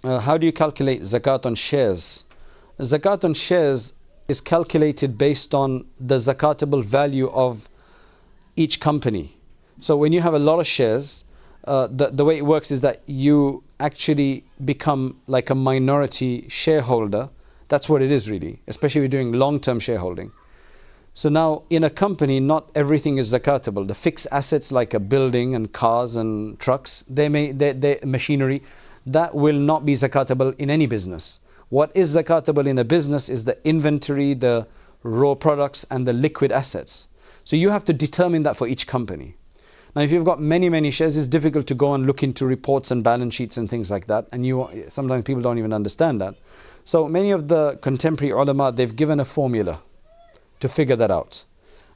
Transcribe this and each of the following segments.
How do you calculate zakat on shares? Zakat on shares is calculated based on the zakatable value of each company. So when you have a lot of shares, the way it works is that you actually become like a minority shareholder. That's what it is really, especially if you're doing long-term shareholding. So now in a company, not everything is zakatable. The fixed assets like a building and cars and trucks, they machinery, that will not be zakatable in any business. What is zakatable in a business is the inventory, the raw products and the liquid assets. So you have to determine that for each company. Now if you've got many shares, it's difficult to go and look into reports and balance sheets and things like that, and sometimes people don't even understand that. So many of the contemporary ulama, they've given a formula to figure that out.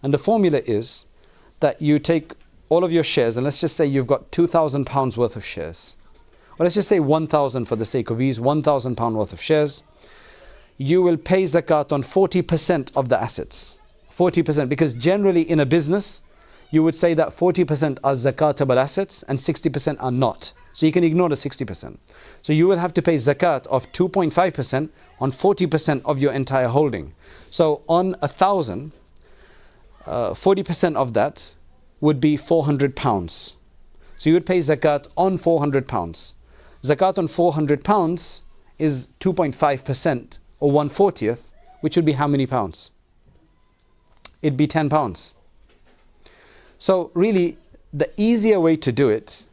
And the formula is that you take all of your shares, and let's just say you've got £2,000 worth of shares. Or let's just say 1,000 for the sake of ease, £1,000 worth of shares. You will pay zakat on 40% of the assets. 40%, because generally in a business, you would say that 40% are zakatable assets and 60% are not. So you can ignore the 60%. So you will have to pay zakat of 2.5% on 40% of your entire holding. So on 1,000, 40% of that would be £400. So you would pay zakat on £400. Zakat on £400 is 2.5% or 1/40th, which would be how many pounds? It'd be £10. So really, the easier way to do it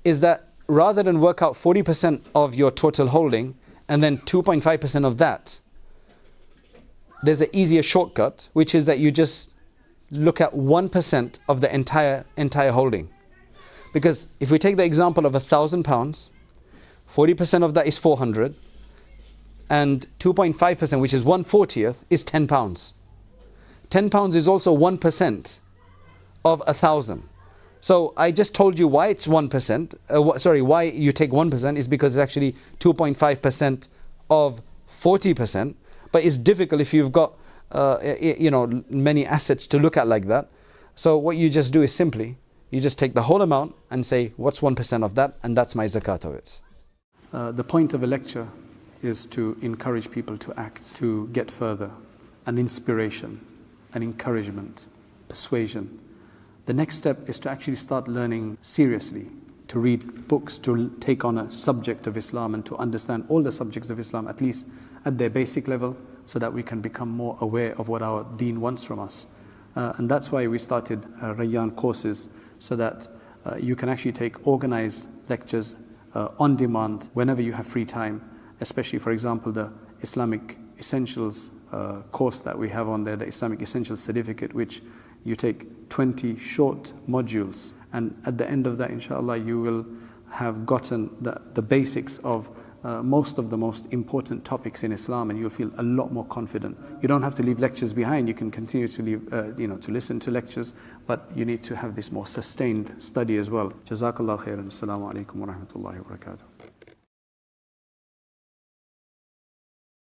is that rather than work out 40% of your total holding and then 2.5% of that, there's an easier shortcut, which is that you just look at 1% of the entire holding. Because if we take the example of £1,000, 40% of that is 400, and 2.5%, which is 1/40th, is £10. £10 is also 1% of 1,000. So I just told you why it's 1%. Why you take 1% is because it's actually 2.5% of 40%. But it's difficult if you've got many assets to look at like that. So what you just do is simply, you just take the whole amount and say, what's 1% of that? And that's my zakat of it. The point of a lecture is to encourage people to act, to get further, an inspiration, an encouragement, persuasion. The next step is to actually start learning seriously, to read books, to take on a subject of Islam and to understand all the subjects of Islam, at least at their basic level, so that we can become more aware of what our deen wants from us. And that's why we started Rayyan courses, so that you can actually take organized lectures on demand whenever you have free time, especially, for example, the Islamic Essentials course that we have on there, the Islamic Essentials Certificate, which you take 20 short modules, and at the end of that, inshallah, you will have gotten the basics of most of the most important topics in Islam, and you'll feel a lot more confident. You don't have to leave lectures behind. You can continue to leave, to listen to lectures, but you need to have this more sustained study as well. Jazakallah khairan. Assalamu alaikum wa rahmatullahi wa barakatuh.